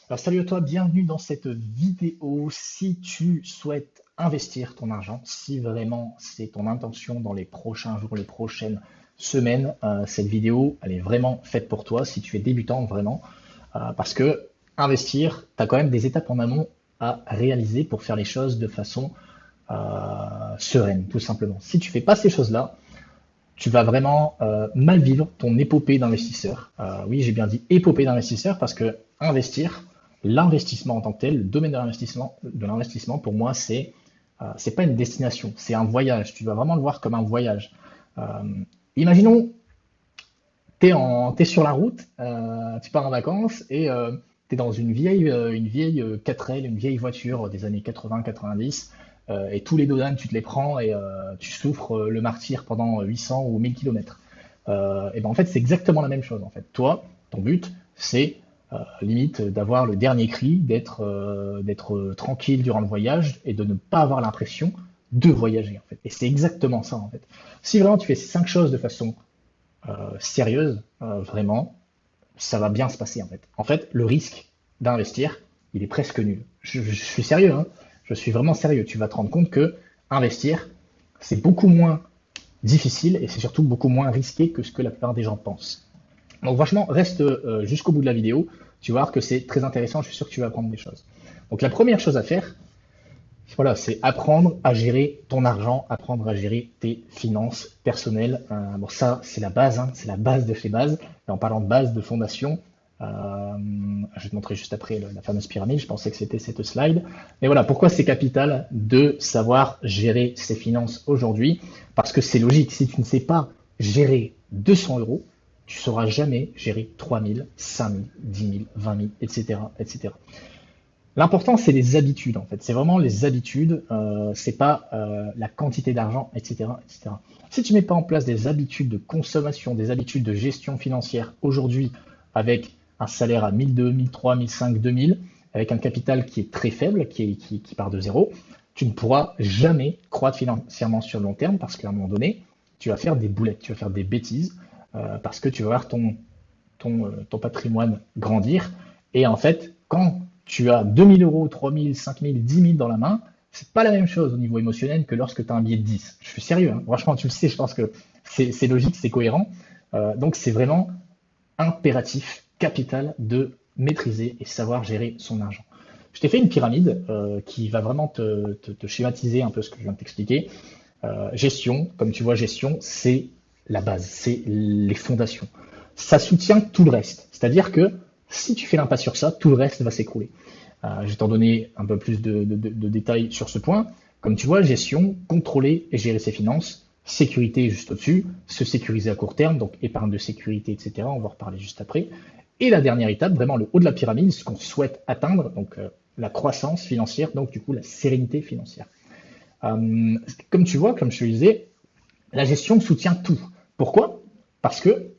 Alors, salut à toi, bienvenue dans cette vidéo. Si tu souhaites investir ton argent, si vraiment c'est ton intention dans les prochains jours, les prochaines semaines, cette vidéo, elle est vraiment faite pour toi si tu es débutant vraiment. Parce que investir, tu as quand même des étapes en amont à réaliser pour faire les choses de façon sereine, tout simplement. Si tu fais pas ces choses-là, tu vas vraiment mal vivre ton épopée d'investisseur. Oui, j'ai bien dit épopée d'investisseur parce que investir, l'investissement en tant que tel, le domaine de l'investissement, pour moi, c'est pas une destination, c'est un voyage. Tu dois vraiment le voir comme un voyage. Euh, Imaginons, t'es sur la route, tu pars en vacances et tu es dans une vieille 4L, une vieille voiture des années 80-90, et tous les dodanes, tu te les prends et tu souffres le martyr pendant 800 ou 1000 kilomètres. Et ben en fait, c'est exactement la même chose en fait. Toi, ton but, c'est limite d'avoir le dernier cri, d'être tranquille durant le voyage et de ne pas avoir l'impression de voyager en fait. Et c'est exactement ça en fait. Si vraiment tu fais ces 5 choses de façon sérieuse, vraiment, ça va bien se passer en fait. En fait, le risque d'investir, il est presque nul. Je suis sérieux, hein. Je suis vraiment sérieux. Tu vas te rendre compte que investir, c'est beaucoup moins difficile et c'est surtout beaucoup moins risqué que ce que la plupart des gens pensent. Donc franchement, reste jusqu'au bout de la vidéo. Tu vas voir que c'est très intéressant. Je suis sûr que tu vas apprendre des choses. Donc la première chose à faire, voilà, c'est apprendre à gérer ton argent, apprendre à gérer tes finances personnelles. Bon, ça, c'est la base, hein, c'est la base de chez bases. Et en parlant de base, de fondation, je vais te montrer juste après la fameuse pyramide. Je pensais que c'était cette slide. Mais voilà, pourquoi c'est capital de savoir gérer ses finances aujourd'hui? Parce que c'est logique. Si tu ne sais pas gérer 200 euros, tu ne sauras jamais gérer 3000, 5000, 10 000, 20 000, etc., etc. L'important, c'est les habitudes, en fait. C'est vraiment les habitudes, c'est pas la quantité d'argent, etc., etc. Si tu mets pas en place des habitudes de consommation, des habitudes de gestion financière aujourd'hui, avec un salaire à 1002, 1003, 1005, 2000, avec un capital qui est très faible, qui part de zéro, tu ne pourras jamais croître financièrement sur le long terme parce qu'à un moment donné, tu vas faire des boulettes, tu vas faire des bêtises, parce que tu vas voir ton patrimoine grandir. Et en fait, quand tu as 2000 euros, 3000, 5000, 10 000 dans la main, c'est pas la même chose au niveau émotionnel que lorsque tu as un billet de 10. Je suis sérieux, hein. Franchement, tu le sais, je pense que c'est logique, c'est cohérent. Donc, c'est vraiment impératif, capital de maîtriser et savoir gérer son argent. Je t'ai fait une pyramide qui va vraiment te schématiser un peu ce que je viens de t'expliquer. Gestion, comme tu vois, gestion, c'est la base, c'est les fondations. Ça soutient tout le reste. C'est-à-dire que si tu fais l'impasse sur ça, tout le reste va s'écrouler. Je vais t'en donner un peu plus de détails sur ce point. Comme tu vois, gestion, contrôler et gérer ses finances, sécurité juste au-dessus, se sécuriser à court terme, donc épargne de sécurité, etc. On va en reparler juste après. Et la dernière étape, vraiment le haut de la pyramide, ce qu'on souhaite atteindre, donc la croissance financière, donc du coup la sérénité financière. Comme tu vois, comme je te le disais, la gestion soutient tout. Pourquoi? Parce que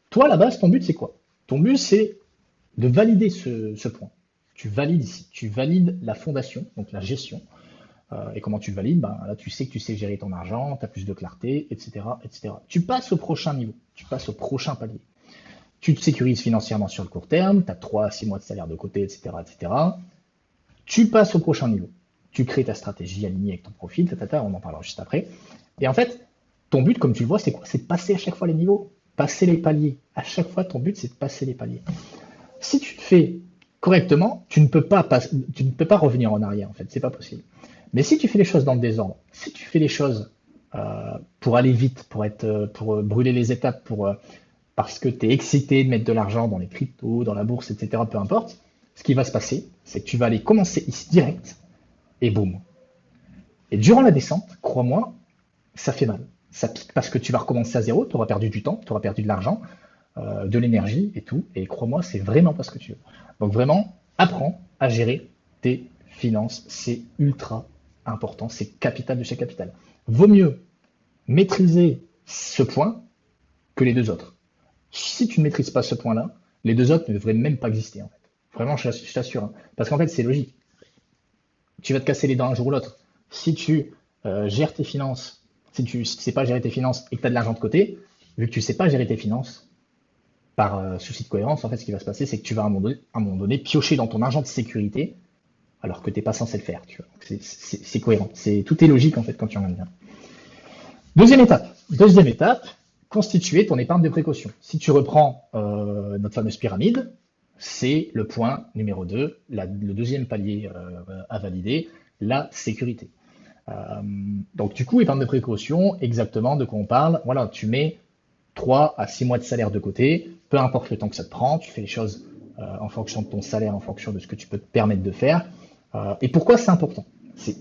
toi, à la base, ton but, c'est quoi? Ton but, c'est de valider ce point. Tu valides ici, tu valides la fondation, donc la gestion. Et comment tu le valides? Ben, là, tu sais que tu sais gérer ton argent, tu as plus de clarté, etc., etc. Tu passes au prochain niveau, tu passes au prochain palier. Tu te sécurises financièrement sur le court terme, tu as 3 à 6 mois de salaire de côté, etc., etc. Tu passes au prochain niveau. Tu crées ta stratégie alignée avec ton profil, on en parlera juste après. Et en fait, ton but, comme tu le vois, c'est quoi? C'est de passer à chaque fois les niveaux, passer les paliers. À chaque fois, ton but, c'est de passer les paliers. Si tu le fais correctement, tu ne peux pas revenir en arrière, en fait, c'est pas possible. Mais si tu fais les choses dans le désordre, si tu fais les choses pour aller vite, pour brûler les étapes, parce que tu es excité de mettre de l'argent dans les cryptos, dans la bourse, etc., peu importe, ce qui va se passer, c'est que tu vas aller commencer ici direct et boum. Et durant la descente, crois-moi, ça fait mal. Ça pique parce que tu vas recommencer à zéro, tu auras perdu du temps, tu auras perdu de l'argent, de l'énergie et tout. Et crois-moi, c'est vraiment pas ce que tu veux. Donc vraiment, apprends à gérer tes finances. C'est ultra important. C'est capital de chez capital. Vaut mieux maîtriser ce point que les deux autres. Si tu ne maîtrises pas ce point-là, les deux autres ne devraient même pas exister en fait. Vraiment, je t'assure, hein. Parce qu'en fait, c'est logique. Tu vas te casser les dents un jour ou l'autre. Si tu gères tes finances, si tu ne sais pas gérer tes finances et que tu as de l'argent de côté, vu que tu ne sais pas gérer tes finances, par souci de cohérence, en fait, ce qui va se passer, c'est que tu vas à un moment donné piocher dans ton argent de sécurité alors que tu n'es pas censé le faire. Tu vois. C'est cohérent. Tout est logique, en fait, quand tu regardes bien. Deuxième étape, constituer ton épargne de précaution. Si tu reprends notre fameuse pyramide, c'est le point numéro 2, le deuxième palier à valider, la sécurité. Donc du coup, épargne de précaution, exactement de quoi on parle. Voilà, tu mets 3 à 6 mois de salaire de côté, peu importe le temps que ça te prend, tu fais les choses en fonction de ton salaire, en fonction de ce que tu peux te permettre de faire. Et pourquoi c'est important? C'est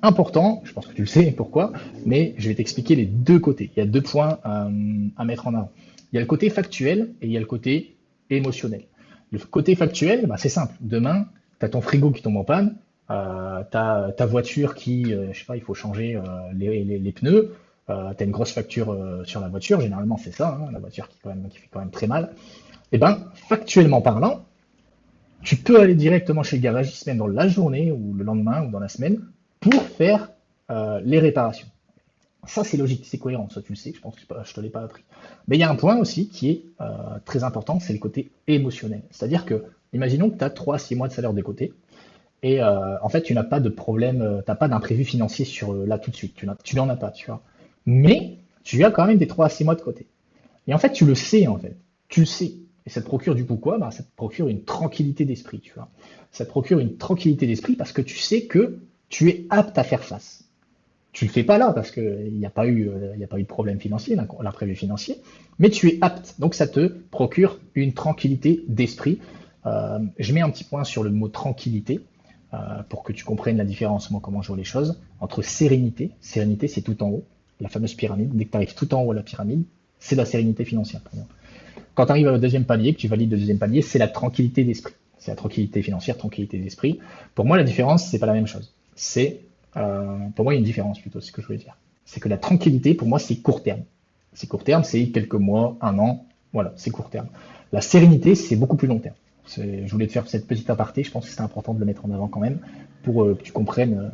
important, je pense que tu le sais pourquoi, mais je vais t'expliquer les deux côtés. Il y a 2 points à mettre en avant. Il y a le côté factuel et il y a le côté émotionnel. Le côté factuel, bah, c'est simple. Demain, tu as ton frigo qui tombe en panne, tu as ta voiture qui, je sais pas, il faut changer les pneus, tu as une grosse facture sur la voiture, généralement c'est ça, hein, la voiture qui fait quand même très mal. Et ben, factuellement parlant, tu peux aller directement chez le garagiste, même dans la journée ou le lendemain ou dans la semaine, pour faire les réparations. Ça, c'est logique, c'est cohérent, ça tu le sais, je pense que je te l'ai pas appris. Mais il y a un point aussi qui est très important, c'est le côté émotionnel. C'est-à-dire que, imaginons que tu as 3 à 6 mois de salaire de côté, et en fait, tu n'as pas de problème, tu n'as pas d'imprévu financier sur là tout de suite, tu n'en as pas, tu vois. Mais tu as quand même des 3 à 6 mois de côté. Et en fait, tu le sais, en fait. Tu le sais. Et ça te procure du coup quoi? Ben, ça te procure une tranquillité d'esprit, tu vois. Ça te procure une tranquillité d'esprit parce que tu sais que tu es apte à faire face. Tu le fais pas là parce qu'il n'y a pas eu, il y a pas eu de problème financier, l'imprévu financier, mais tu es apte. Donc ça te procure une tranquillité d'esprit. Je mets un petit point sur le mot tranquillité pour que tu comprennes la différence, moi, comment je vois les choses, entre sérénité. Sérénité, c'est tout en haut, la fameuse pyramide. Dès que tu arrives tout en haut à la pyramide, c'est la sérénité financière. Quand tu arrives au deuxième palier, que tu valides le deuxième palier, c'est la tranquillité d'esprit. C'est la tranquillité financière, tranquillité d'esprit. Pour moi, la différence, c'est pas la même chose. Pour moi, il y a une différence plutôt, c'est ce que je voulais dire. C'est que la tranquillité, pour moi, c'est court terme. C'est court terme, c'est quelques mois, un an, voilà, c'est court terme. La sérénité, c'est beaucoup plus long terme. Je voulais te faire cette petite aparté, je pense que c'est important de le mettre en avant quand même, pour que tu comprennes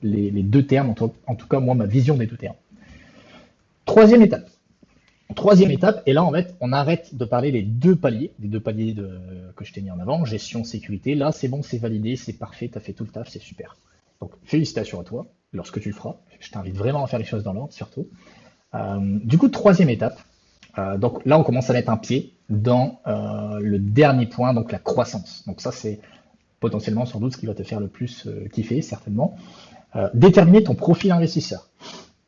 les deux termes, en tout cas, moi, ma vision des deux termes. Troisième étape. Troisième étape, et là en fait, on arrête de parler des deux paliers que je t'ai mis en avant, gestion, sécurité. Là, c'est bon, c'est validé, c'est parfait, tu as fait tout le taf, c'est super. Donc, félicitations à toi lorsque tu le feras. Je t'invite vraiment à faire les choses dans l'ordre, surtout. Du coup, troisième étape. Donc là, on commence à mettre un pied dans le dernier point, donc la croissance. Donc ça, c'est potentiellement sans doute ce qui va te faire le plus kiffer, certainement. Déterminer ton profil investisseur.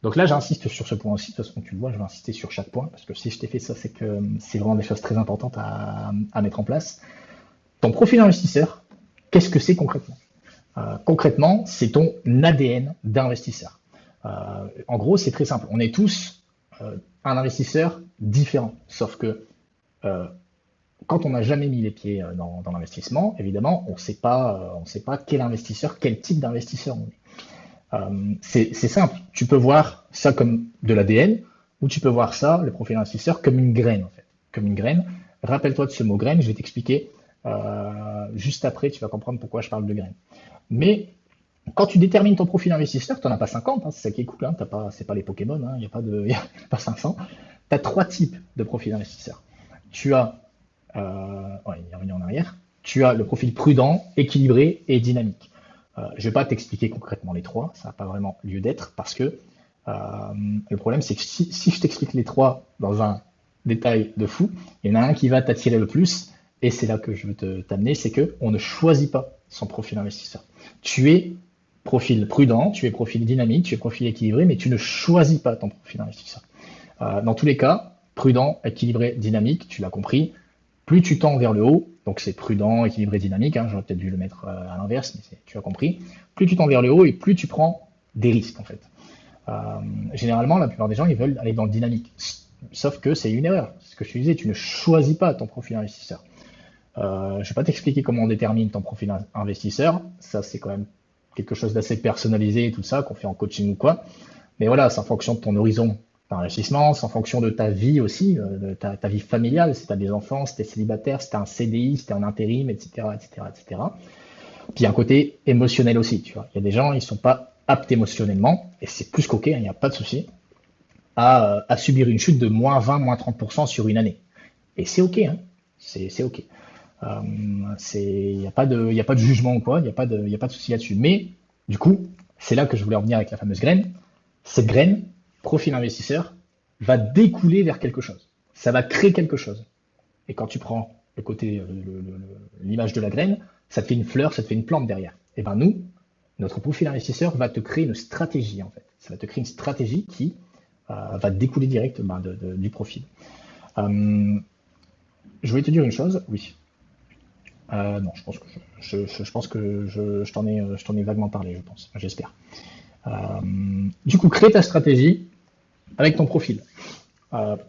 Donc là, j'insiste sur ce point aussi. De toute façon, tu le vois, je vais insister sur chaque point parce que si je t'ai fait ça, c'est que c'est vraiment des choses très importantes à mettre en place. Ton profil investisseur, qu'est-ce que c'est concrètement? Concrètement, c'est ton ADN d'investisseur. En gros, c'est très simple. On est tous un investisseur différent. Sauf que quand on n'a jamais mis les pieds dans l'investissement, évidemment, on ne sait pas quel investisseur, quel type d'investisseur on est. C'est simple. Tu peux voir ça comme de l'ADN ou tu peux voir ça, le profil investisseur, comme une graine en fait. Comme une graine. Rappelle-toi de ce mot graine. Je vais t'expliquer juste après. Tu vas comprendre pourquoi je parle de graine. Mais quand tu détermines ton profil investisseur, tu n'en as pas 50, hein, c'est ça qui est cool, hein, c'est pas les Pokémon, il n'y a pas 500. Tu as 3 types de profils investisseurs. Tu as, il est revenu en arrière, tu as le profil prudent, équilibré et dynamique. Je ne vais pas t'expliquer concrètement les 3, ça n'a pas vraiment lieu d'être, parce que le problème c'est que si je t'explique les 3 dans un détail de fou, il y en a un qui va t'attirer le plus, et c'est là que je veux t'amener, c'est qu'on ne choisit pas son profil investisseur. Tu es profil prudent, tu es profil dynamique, tu es profil équilibré, mais tu ne choisis pas ton profil investisseur. Dans tous les cas, prudent, équilibré, dynamique, tu l'as compris, plus tu tends vers le haut, donc c'est prudent, équilibré, dynamique, hein, j'aurais peut-être dû le mettre à l'inverse, mais tu as compris, plus tu tends vers le haut et plus tu prends des risques en fait. Généralement, la plupart des gens, ils veulent aller dans le dynamique, sauf que c'est une erreur. C'est ce que je te disais, tu ne choisis pas ton profil investisseur. Je ne vais pas t'expliquer comment on détermine ton profil investisseur, ça c'est quand même quelque chose d'assez personnalisé et tout ça, qu'on fait en coaching ou quoi. Mais voilà, c'est en fonction de ton horizon d'investissement, c'est en fonction de ta vie aussi, de ta vie familiale, si tu as des enfants, si tu es célibataire, si tu as un CDI, si tu es en intérim, etc., etc., etc. Puis il y a un côté émotionnel aussi, tu vois. Il y a des gens, ils sont pas aptes émotionnellement, et c'est plus qu'ok, il n'y a pas de souci, à subir une chute de moins 20, moins 30% sur une année. Et c'est OK, hein. C'est OK. Il n'y a pas de, y a pas de jugement ou quoi, y a pas de souci là-dessus. Mais du coup, c'est là que je voulais en venir avec la fameuse graine. Cette graine, profil investisseur, va découler vers quelque chose. Ça va créer quelque chose. Et quand tu prends le côté, l'image de la graine, ça te fait une fleur, ça te fait une plante derrière. Et ben nous, notre profil investisseur va te créer une stratégie en fait. Ça va te créer une stratégie qui va découler direct du profil. Euh, je voulais te dire une chose, oui. Non, je pense que je pense que je t'en ai vaguement parlé, je pense, j'espère. Euh, du coup, crée ta stratégie avec ton profil.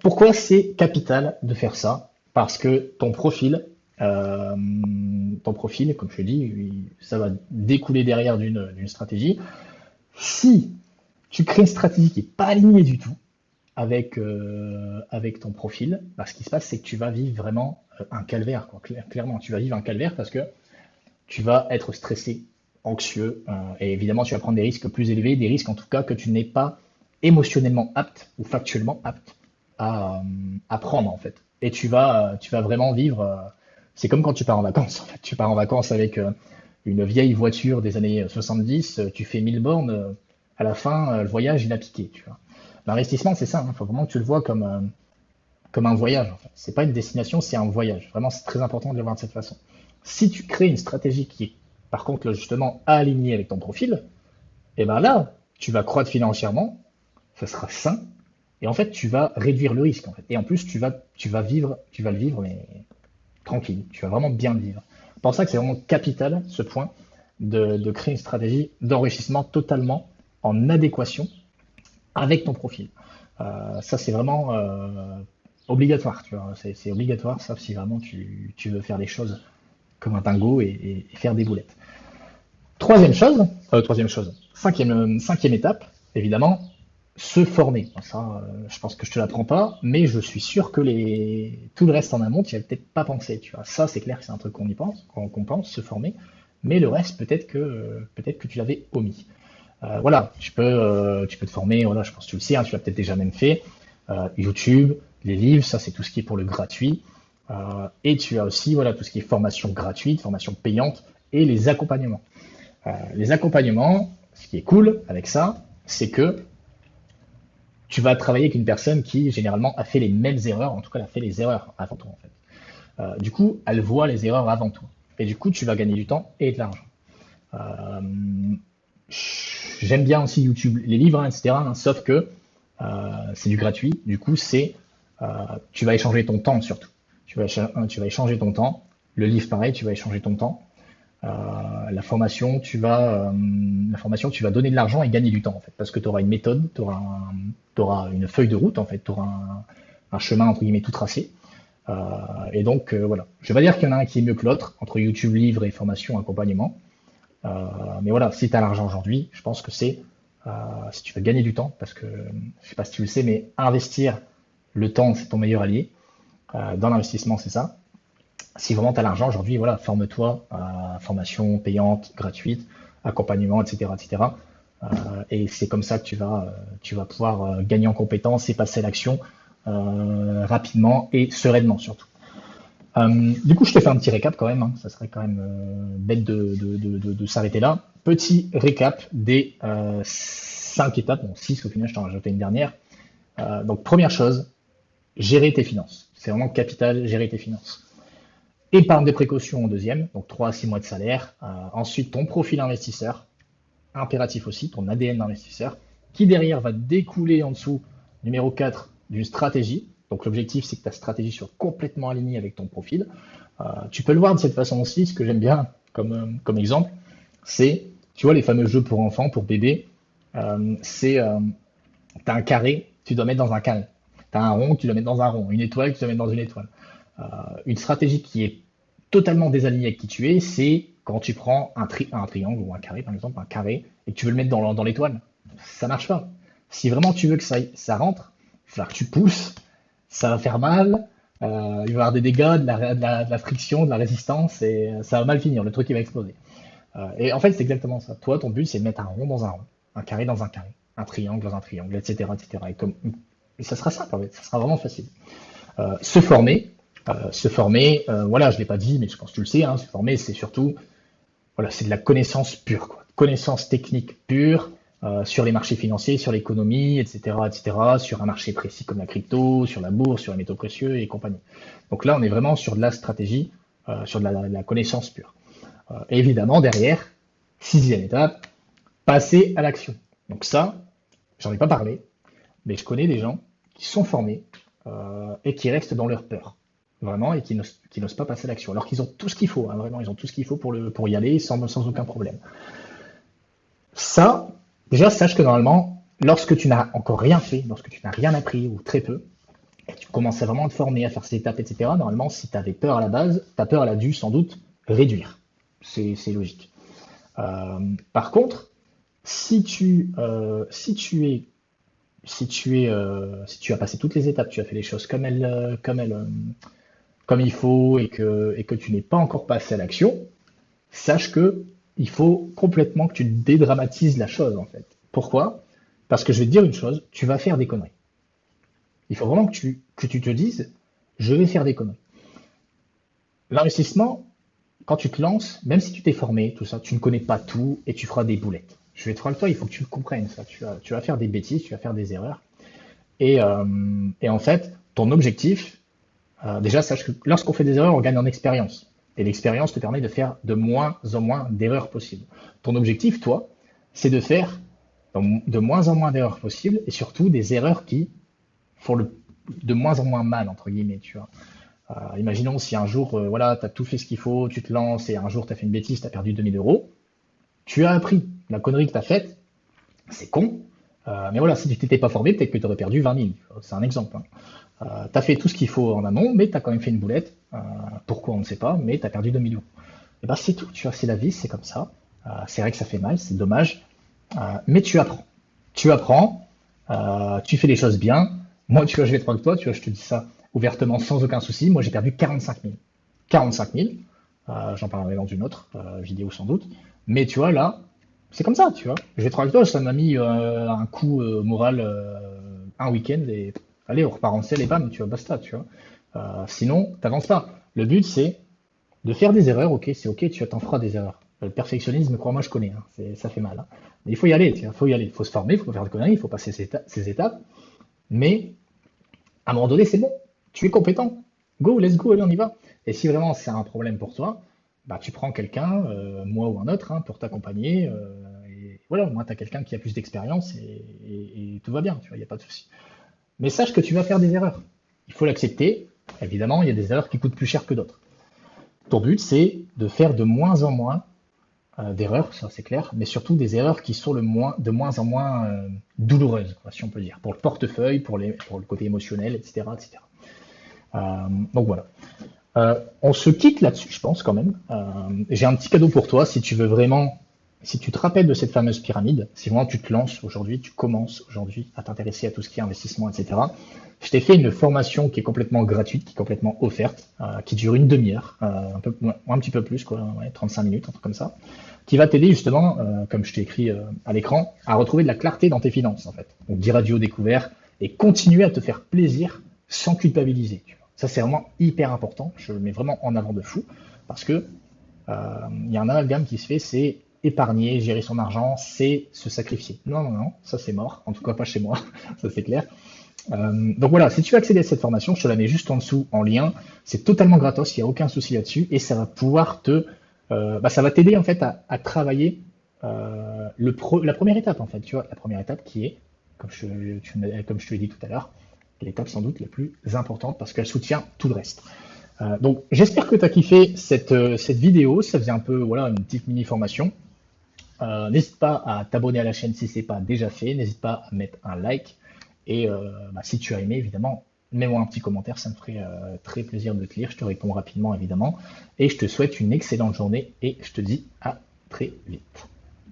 Pourquoi c'est capital de faire ça? Parce que euh, ton profil, comme je l'ai dit, ça va découler derrière d'une stratégie. Si tu crées une stratégie qui n'est pas alignée du tout avec ton profil, bah, ce qui se passe, c'est que tu vas vivre vraiment un calvaire, quoi. Clairement, tu vas vivre un calvaire parce que tu vas être stressé, anxieux, et évidemment, tu vas prendre des risques plus élevés, des risques en tout cas que tu n'es pas émotionnellement apte ou factuellement apte à prendre en fait. Et tu vas vraiment vivre. C'est comme quand tu pars en vacances. En fait. Tu pars en vacances avec une vieille voiture des années 70, tu fais 1000 bornes, à la fin, le voyage, il a piqué. Tu vois. L'investissement, c'est ça. Il faut vraiment que tu le vois comme un voyage. En fait. C'est pas une destination, c'est un voyage. Vraiment, c'est très important de le voir de cette façon. Si tu crées une stratégie qui est, par contre, là, justement, alignée avec ton profil, et ben là, tu vas croître financièrement, ça sera sain, et en fait, tu vas réduire le risque, en fait. Et en plus, tu vas le vivre, mais tranquille. Tu vas vraiment bien le vivre. C'est pour ça que c'est vraiment capital, ce point, de créer une stratégie d'enrichissement totalement en adéquation avec ton profil. Ça, c'est vraiment obligatoire, tu vois. C'est obligatoire, sauf si vraiment tu veux faire les choses comme un dingo et faire des boulettes. Troisième chose, cinquième étape, évidemment, se former. Bon, ça, je pense que je te l'apprends pas, mais je suis sûr que tout le reste en amont, tu n'y as peut-être pas pensé. Tu vois, ça, c'est clair que c'est un truc qu'on y pense, qu'on pense, se former, mais le reste, peut-être que tu l'avais omis. Voilà, tu peux te former. Voilà, je pense que tu le sais, hein, tu l'as peut-être déjà même fait. YouTube, les livres, ça, c'est tout ce qui est pour le gratuit. Et tu as aussi, voilà, tout ce qui est formation gratuite, formation payante et les accompagnements. Les accompagnements, ce qui est cool avec ça, c'est que tu vas travailler avec une personne qui généralement a fait les mêmes erreurs, en tout cas elle a fait les erreurs avant toi en fait. Du coup, elle voit les erreurs avant toi. Et du coup, tu vas gagner du temps et de l'argent. Euh, J'aime bien aussi YouTube, les livres, hein, etc. Hein, sauf que c'est du gratuit. Du coup, tu vas échanger ton temps surtout. Tu vas échanger ton temps. Le livre, pareil, tu vas échanger ton temps. Euh, la formation, tu vas donner de l'argent et gagner du temps en fait, parce que tu auras une méthode, t'auras une feuille de route en fait, tu auras un chemin entre guillemets tout tracé. Et donc voilà, je vais pas dire qu'il y en a un qui est mieux que l'autre entre YouTube, livre et formation, accompagnement. Mais voilà, si tu as l'argent aujourd'hui, je pense que si tu veux gagner du temps, parce que je sais pas si tu le sais, mais investir le temps, c'est ton meilleur allié. Dans l'investissement, c'est ça. Si vraiment tu as l'argent aujourd'hui, voilà, forme-toi à formation payante, gratuite, accompagnement, etc., etc. Et c'est comme ça que tu vas pouvoir gagner en compétences et passer à l'action rapidement et sereinement surtout. Du coup, je te fais un petit récap quand même, hein. Ça serait quand même bête de s'arrêter là. Petit récap des 5 étapes, bon 6 au final, je t'en ai rajouté une dernière. Donc première chose, gérer tes finances. C'est vraiment capital, gérer tes finances. Épargne de précaution en deuxième, donc 3 à 6 mois de salaire. Ensuite, ton profil investisseur, impératif aussi, ton ADN d'investisseur, qui derrière va découler en dessous, numéro 4, d'une stratégie. Donc l'objectif, c'est que ta stratégie soit complètement alignée avec ton profil. Tu peux le voir de cette façon aussi, ce que j'aime bien comme exemple, c'est, tu vois, les fameux jeux pour enfants, pour bébés, c'est, tu as un carré, tu dois mettre dans un carré. Tu as un rond, tu dois mettre dans un rond. Une étoile, tu dois mettre dans une étoile. Une stratégie qui est totalement désaligné avec qui tu es, c'est quand tu prends un triangle ou un carré, par exemple, un carré, et que tu veux le mettre dans l'étoile. Ça marche pas. Si vraiment tu veux que ça rentre, il va falloir que tu pousses, ça va faire mal, il va y avoir des dégâts, de la friction, de la résistance, et ça va mal finir, le truc il va exploser. Et en fait, c'est exactement ça. Toi, ton but, c'est de mettre un rond dans un rond, un carré dans un carré, un triangle dans un triangle, etc. etc. Et ça sera simple, en fait, ça sera vraiment facile. Se former, Se former, voilà, je l'ai pas dit, mais je pense que tu le sais, hein, se former, c'est surtout, voilà, c'est de la connaissance pure, quoi. Connaissance technique pure sur les marchés financiers, sur l'économie, etc., etc., sur un marché précis comme la crypto, sur la bourse, sur les métaux précieux et compagnie. Donc là, on est vraiment sur de la stratégie, sur de la connaissance pure. Et évidemment, derrière, sixième étape, passer à l'action. Donc ça, j'en ai pas parlé, mais je connais des gens qui sont formés et qui restent dans leur peur, vraiment, et qui n'osent pas passer à l'action. Alors qu'ils ont tout ce qu'il faut, hein, vraiment, ils ont tout ce qu'il faut pour y aller sans aucun problème. Ça, déjà, sache que normalement, lorsque tu n'as encore rien fait, lorsque tu n'as rien appris ou très peu, et tu commences à vraiment te former, à faire ces étapes, etc., normalement, si tu avais peur à la base, ta peur, elle a dû sans doute réduire. C'est logique. Par contre, si tu as passé toutes les étapes, tu as fait les choses comme il faut et que tu n'es pas encore passé à l'action, sache que il faut complètement que tu dédramatises la chose en fait. Pourquoi? Parce que je vais te dire une chose, tu vas faire des conneries. Il faut vraiment que tu te dises, je vais faire des conneries. L'investissement, quand tu te lances, même si tu t'es formé, tout ça, tu ne connais pas tout et tu feras des boulettes. Je vais être franc avec toi, il faut que tu comprennes ça. Tu vas faire des bêtises, tu vas faire des erreurs. Et en fait, ton objectif, déjà, sache que lorsqu'on fait des erreurs, on gagne en expérience. Et l'expérience te permet de faire de moins en moins d'erreurs possibles. Ton objectif, toi, c'est de faire de moins en moins d'erreurs possibles et surtout des erreurs qui font de moins en moins mal, entre guillemets, tu vois. Imaginons si un jour, voilà, tu as tout fait ce qu'il faut, tu te lances et un jour tu as fait une bêtise, tu as perdu 2 000 euros, tu as appris. La connerie que tu as faite, c'est con, mais voilà, si tu t'étais pas formé, peut-être que tu aurais perdu 20 000. C'est un exemple, hein. Tu as fait tout ce qu'il faut en amont, mais tu as quand même fait une boulette. Pourquoi, on ne sait pas, mais tu as perdu 2 000 euros. Et ben c'est tout, tu vois, c'est la vie, c'est comme ça. C'est vrai que ça fait mal, c'est dommage, mais tu apprends. Tu apprends, tu fais les choses bien. Moi, tu vois, je vais être avec toi, tu vois, je te dis ça ouvertement sans aucun souci. Moi, j'ai perdu 45 000. 45 000, j'en parlerai dans une autre vidéo sans doute. Mais tu vois, là, c'est comme ça, tu vois. Je vais être avec toi, ça m'a mis un coup moral un week-end et allez, on repart en selle et bam, tu vois, basta, tu vois. Sinon, t'avances pas. Le but, c'est de faire des erreurs, ok, tu t'en feras des erreurs. Le perfectionnisme, crois-moi, je connais, hein, ça fait mal, hein. Mais il faut y aller, il faut y aller, il faut se former, il faut pas faire de conneries, il faut passer ces étapes. Mais à un moment donné, c'est bon, tu es compétent. Go, let's go, allez, on y va. Et si vraiment c'est un problème pour toi, bah, tu prends quelqu'un, moi ou un autre, hein, pour t'accompagner. Et voilà, au moins tu as quelqu'un qui a plus d'expérience et tout va bien, tu vois, il n'y a pas de souci. Mais sache que tu vas faire des erreurs. Il faut l'accepter. Évidemment, il y a des erreurs qui coûtent plus cher que d'autres. Ton but, c'est de faire de moins en moins d'erreurs, ça c'est clair, mais surtout des erreurs qui sont de moins en moins douloureuses, quoi, si on peut dire, pour le portefeuille, pour le côté émotionnel, etc., etc. Donc voilà. On se quitte là-dessus, je pense quand même. J'ai un petit cadeau pour toi si tu veux vraiment, si tu te rappelles de cette fameuse pyramide, si vraiment tu te lances aujourd'hui, tu commences aujourd'hui à t'intéresser à tout ce qui est investissement, etc. Je t'ai fait une formation qui est complètement gratuite, qui est complètement offerte, qui dure une demi-heure, un petit peu plus, quoi, ouais, 35 minutes, un truc comme ça, qui va t'aider justement, comme je t'ai écrit à l'écran, à retrouver de la clarté dans tes finances, en fait. Donc 10 radios découverts et continuer à te faire plaisir sans culpabiliser. Tu vois. Ça, c'est vraiment hyper important. Je le mets vraiment en avant de fou parce que il y a un amalgame qui se fait, c'est épargner, gérer son argent, c'est se sacrifier. Non, non, non, ça c'est mort. En tout cas, pas chez moi, ça c'est clair. Donc voilà, si tu veux accéder à cette formation, je te la mets juste en dessous en lien. C'est totalement gratos, il n'y a aucun souci là-dessus et ça va pouvoir ça va t'aider en fait à travailler la première étape en fait. Tu vois, la première étape qui est, comme je te l'ai dit tout à l'heure, l'étape sans doute la plus importante parce qu'elle soutient tout le reste. Donc j'espère que tu as kiffé cette vidéo, ça faisait un peu voilà une petite mini formation. N'hésite pas à t'abonner à la chaîne si ce n'est pas déjà fait, n'hésite pas à mettre un like et si tu as aimé évidemment, mets-moi un petit commentaire, ça me ferait très plaisir de te lire, je te réponds rapidement évidemment et je te souhaite une excellente journée et je te dis à très vite.